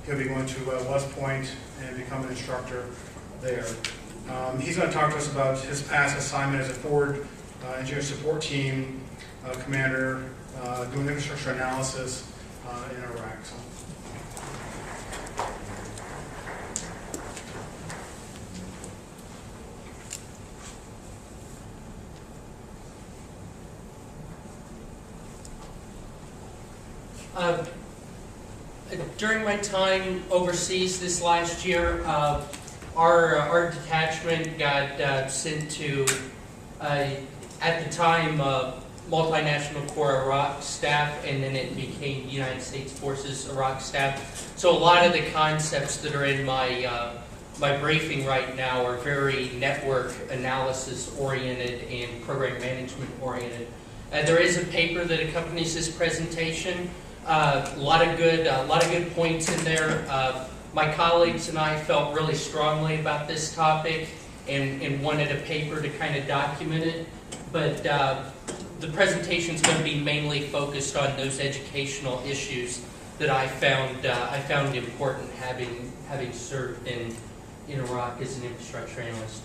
He'll be going to West Point and become an instructor there. He's going to talk to us about his past assignment as a forward engineer support team commander doing infrastructure analysis in Iraq. So. During my time overseas this last year, our detachment got sent to, at the time, multinational Corps Iraq staff, and then it became United States Forces Iraq staff. So a lot of the concepts that are in my my briefing right now are very network analysis oriented and program management oriented. There is a paper that accompanies this presentation. A lot of good points in there. My colleagues and I felt really strongly about this topic and wanted a paper to kind of document it. But the presentation is going to be mainly focused on those educational issues that I found important, having served in Iraq as an infrastructure analyst.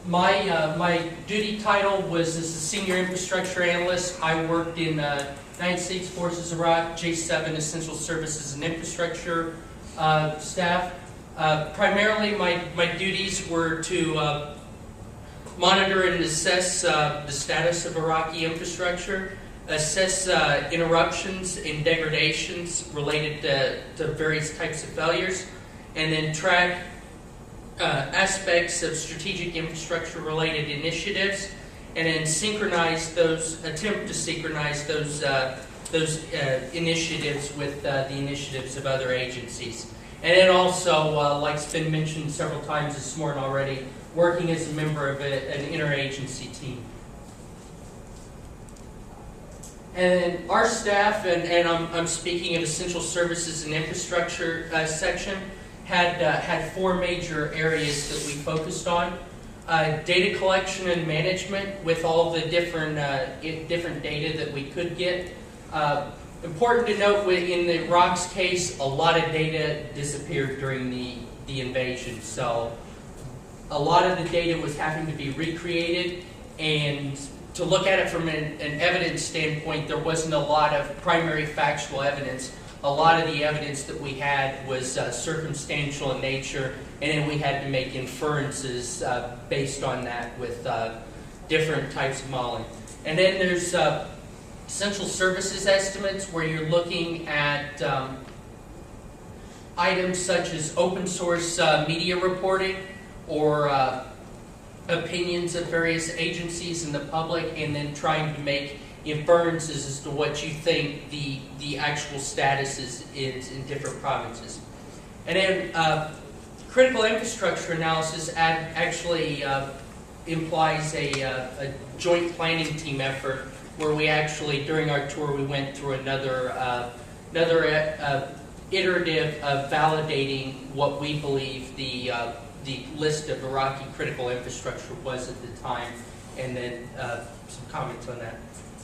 My duty title was as a senior infrastructure analyst. I worked in United States Forces Iraq, J7 Essential Services and Infrastructure staff. Primarily, my duties were to monitor and assess the status of Iraqi infrastructure, assess interruptions and degradations related to various types of failures, and then track aspects of strategic infrastructure related initiatives, and then attempt to synchronize those initiatives with the initiatives of other agencies. And then also, like it's been mentioned several times this morning already, working as a member of an interagency team. And our staff, and I'm speaking of Essential Services and Infrastructure section, had four major areas that we focused on. Data collection and management with all the different data that we could get. Important to note, in the Iraq's case, a lot of data disappeared during the invasion. So a lot of the data was having to be recreated, and to look at it from an evidence standpoint, there wasn't a lot of primary factual evidence. A lot of the evidence that we had was circumstantial in nature, and then we had to make inferences based on that with different types of modeling. And then there's essential services estimates, where you're looking at items such as open source media reporting or opinions of various agencies and the public, and then trying to make inferences as to what you think the actual status is in different provinces. And then critical infrastructure analysis actually implies a joint planning team effort, where we actually, during our tour, we went through another iterative of validating what we believe the list of Iraqi critical infrastructure was at the time, and then some comments on that.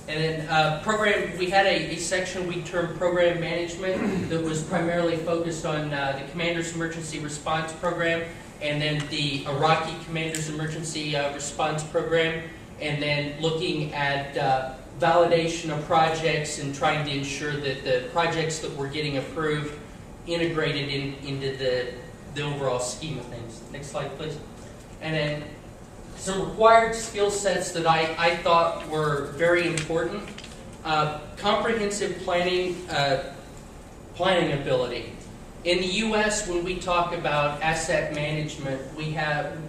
And then we had a section we termed program management that was primarily focused on the Commander's Emergency Response Program, and then the Iraqi Commander's Emergency Response Program, and then looking at validation of projects and trying to ensure that the projects that were getting approved integrated into the overall scheme of things. Next slide, please. And then some required skill sets that I thought were very important. Comprehensive planning ability. In the U.S., when we talk about asset management,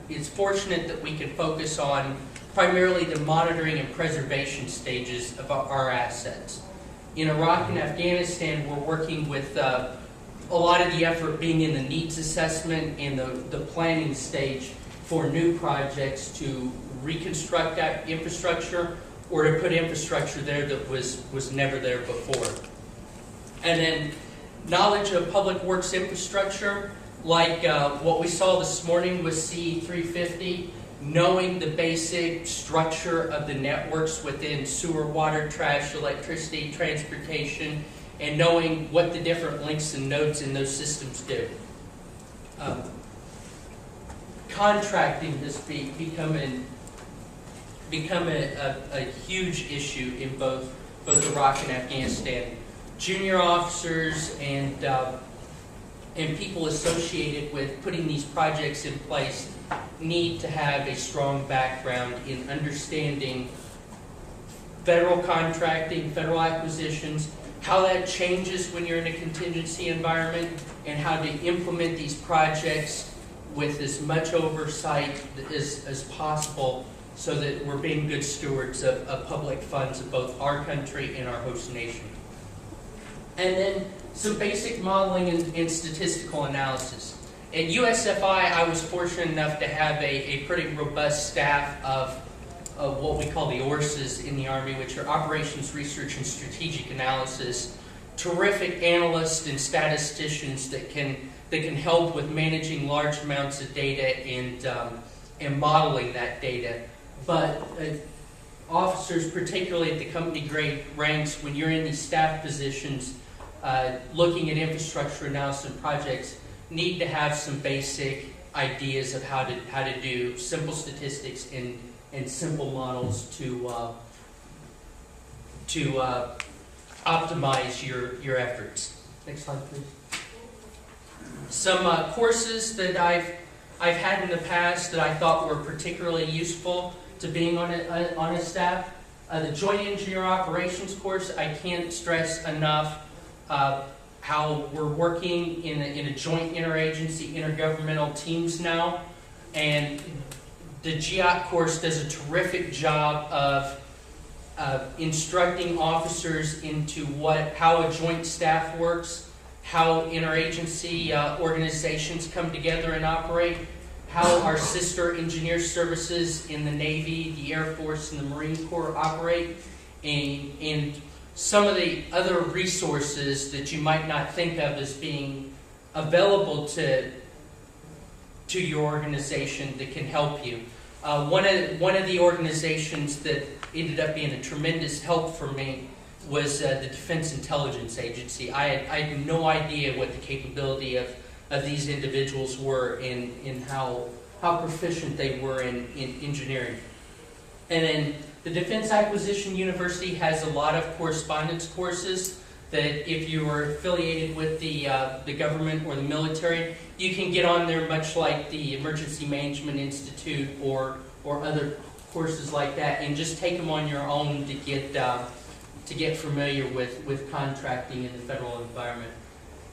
it's fortunate that we can focus on primarily the monitoring and preservation stages of our assets. In Iraq and Afghanistan, we're working with a lot of the effort being in the needs assessment and the planning stage for new projects to reconstruct that infrastructure or to put infrastructure there that was never there before. And then knowledge of public works infrastructure, like what we saw this morning with CE350, knowing the basic structure of the networks within sewer, water, trash, electricity, transportation, and knowing what the different links and nodes in those systems do. Contracting has become a huge issue in both Iraq and Afghanistan. Junior officers and people associated with putting these projects in place need to have a strong background in understanding federal contracting, federal acquisitions, how that changes when you're in a contingency environment, and how to implement these projects with as much oversight as possible so that we're being good stewards of public funds of both our country and our host nation. And then some basic modeling and statistical analysis. At USFI, I was fortunate enough to have a pretty robust staff of what we call the ORSs in the Army, which are Operations, Research, and Strategic Analysis. Terrific analysts and statisticians that can help with managing large amounts of data and modeling that data. But officers, particularly at the company grade ranks, when you're in these staff positions, looking at infrastructure analysis and projects, need to have some basic ideas of how to do simple statistics and simple models to optimize your efforts. Next slide, please. Some courses that I've had in the past that I thought were particularly useful to being on a staff. The Joint Engineer Operations course, I can't stress enough how we're working in a joint interagency, intergovernmental teams now, and the GIOT course does a terrific job of instructing officers into how a joint staff works, how interagency organizations come together and operate, how our sister engineer services in the Navy, the Air Force, and the Marine Corps operate, and some of the other resources that you might not think of as being available to your organization that can help you. One of the organizations that ended up being a tremendous help for me was the Defense Intelligence Agency. I had no idea what the capability of these individuals were in how proficient they were in engineering. And then the Defense Acquisition University has a lot of correspondence courses that if you are affiliated with the government or the military, you can get on there, much like the Emergency Management Institute or other courses like that, and just take them on your own to get familiar with contracting in the federal environment.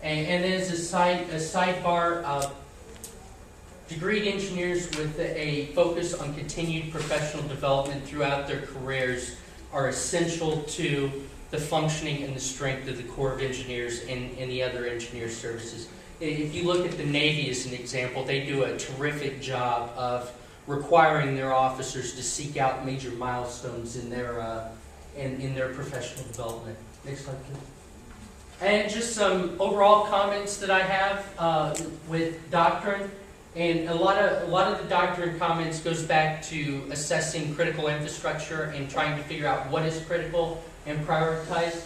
And as a sidebar, degreed engineers with a focus on continued professional development throughout their careers are essential to the functioning and the strength of the Corps of Engineers and the other engineer services. If you look at the Navy as an example, they do a terrific job of requiring their officers to seek out major milestones in their professional development. Next slide, please. And just some overall comments that I have with Doctrine. And a lot of the Doctrine comments goes back to assessing critical infrastructure and trying to figure out what is critical and prioritize.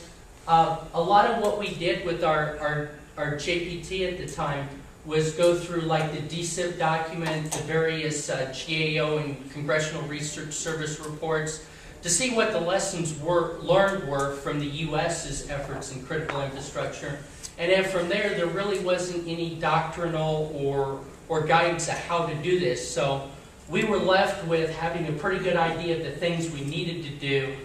A lot of what we did with our JPT at the time was go through like the DSIP document, the various GAO and Congressional Research Service reports, to see what the lessons learned were from the U.S.'s efforts in critical infrastructure. And then from there really wasn't any doctrinal or guidance on how to do this. So we were left with having a pretty good idea of the things we needed to do,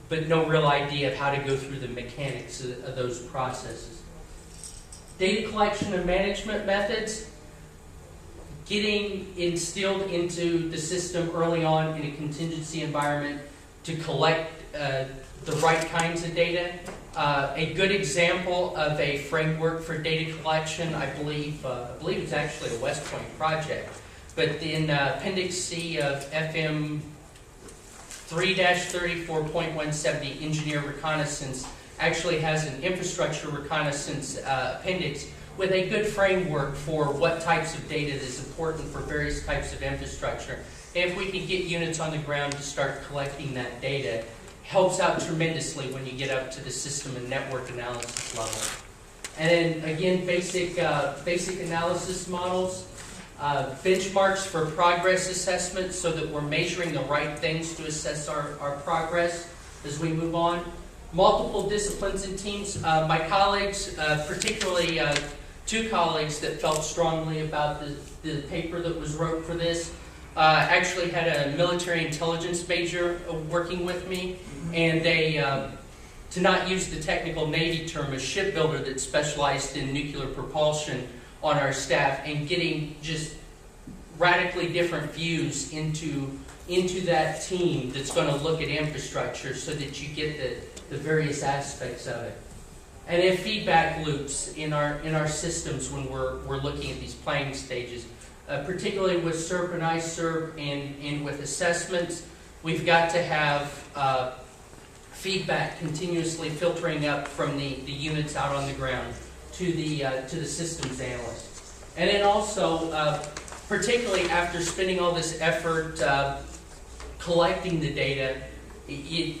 but no real idea of how to go through the mechanics of those processes. Data collection and management methods, getting instilled into the system early on in a contingency environment to collect the right kinds of data. A good example of a framework for data collection, I believe it's actually a West Point project, but in Appendix C of FM 3-34.170, Engineer Reconnaissance, actually has an infrastructure reconnaissance appendix with a good framework for what types of data is important for various types of infrastructure. And if we could get units on the ground to start collecting that data helps out tremendously when you get up to the system and network analysis level. And then again, basic analysis models, benchmarks for progress assessment so that we're measuring the right things to assess our progress as we move on. Multiple disciplines and teams. My colleagues, particularly 2 colleagues that felt strongly about the paper that was wrote for this, actually had a military intelligence major working with me, and they, to not use the technical Navy term, a shipbuilder that specialized in nuclear propulsion on our staff, and getting just radically different views into that team that's going to look at infrastructure so that you get the various aspects of it. And then feedback loops in our systems when we're looking at these planning stages. Particularly with SERP and ISERP and with assessments, we've got to have feedback continuously filtering up from the units out on the ground to the systems analyst. And then also, particularly after spending all this effort collecting the data, a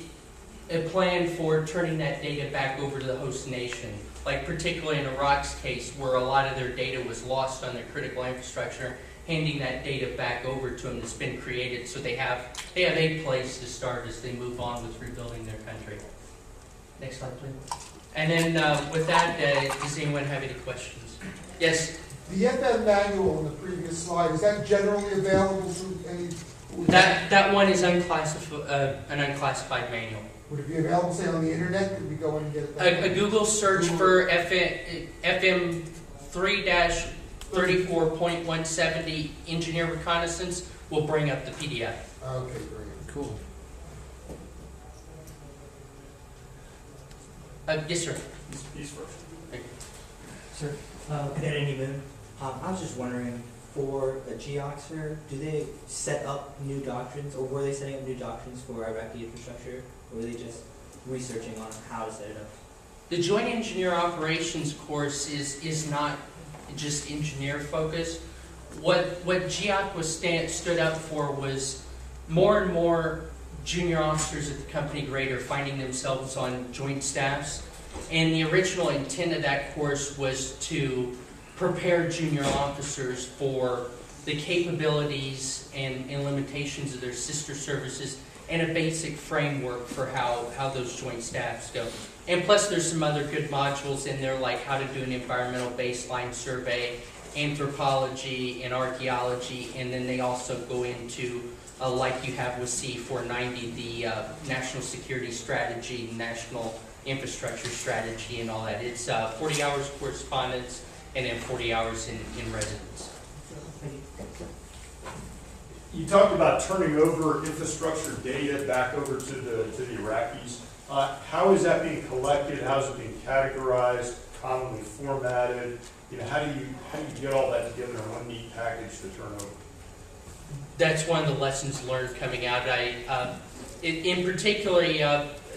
plan for turning that data back over to the host nation. Like particularly in Iraq's case, where a lot of their data was lost on their critical infrastructure, handing that data back over to them that's been created, so they have a place to start as they move on with rebuilding their country. Next slide, please. And then with that, does anyone have any questions? Yes? The FM manual in the previous slide, is that generally available to any? That one is unclassified, an unclassified manual. Would it be available, say, on the internet? Could we go in and get it? A Google search for FM 3-34.170 engineer reconnaissance will bring up the PDF. Okay, great. Cool. Yes, sir. He's first. Sir, Cadet Andy Moon. I was just wondering, for a GEOXer, do they set up new doctrines, or were they setting up new doctrines for Iraqi infrastructure, or were they just researching on how to set it up? The Joint Engineer Operations course is not just engineer focused. What GEOC stood up for was more and more junior officers at the company grade are finding themselves on joint staffs. And the original intent of that course was to prepare junior officers for the capabilities and limitations of their sister services and a basic framework for how those joint staffs go. And plus there's some other good modules in there, like how to do an environmental baseline survey, anthropology and archaeology, and then they also go into, like you have with C490, the national security strategy, national infrastructure strategy and all that. It's 40 hours correspondence and then 40 hours in residence. You talked about turning over infrastructure data back over to the Iraqis. How is that being collected? How is it being categorized, commonly formatted? You know, how do you get all that together in one neat package to turn over? That's one of the lessons learned coming out. In particular,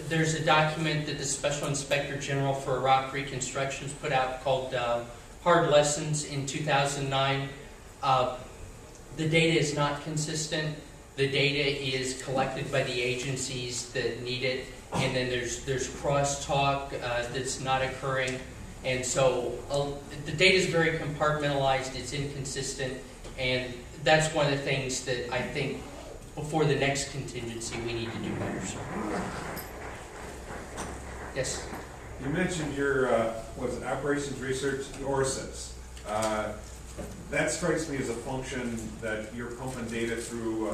there's a document that the Special Inspector General for Iraq Reconstruction has put out called Hard Lessons in 2009. The data is not consistent. The data is collected by the agencies that need it, and then there's crosstalk that's not occurring. And so the data is very compartmentalized, it's inconsistent, and that's one of the things that I think before the next contingency we need to do better. So. Yes? You mentioned your, operations research, USACE. That strikes me as a function that you're pumping data through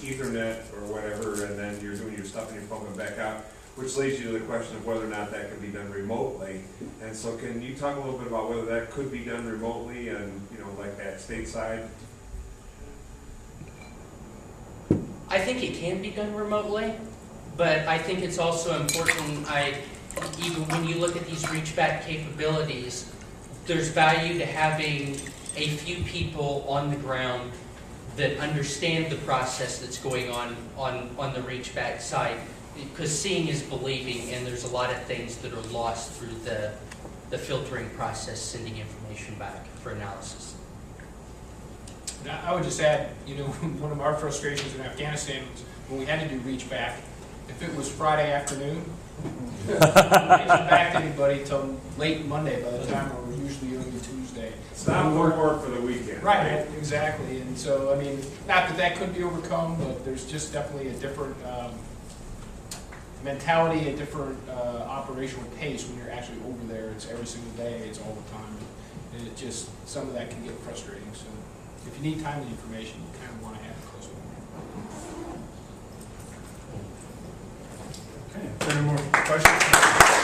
Ethernet or whatever, and then you're doing your stuff and you're pumping back out, which leads you to the question of whether or not that can be done remotely. And so can you talk a little bit about whether that could be done remotely and, like that stateside? I think it can be done remotely, but I think it's also important, even when you look at these reach-back capabilities, there's value to having a few people on the ground that understand the process that's going on the reach-back side, because seeing is believing, and there's a lot of things that are lost through the filtering process, sending information back for analysis. I would just add, one of our frustrations in Afghanistan was when we had to do reach back, If it was Friday afternoon, we didn't get back to anybody till late Monday by the time, or usually early Tuesday. It's not more work for the weekend. Right, exactly. And so, I mean, not that that could be overcome, but there's just definitely a different mentality, a different operational pace when you're actually over there. It's every single day, it's all the time. And it just, some of that can get frustrating. So if you need timely information, you kind of want to have it close by. Okay, any more questions?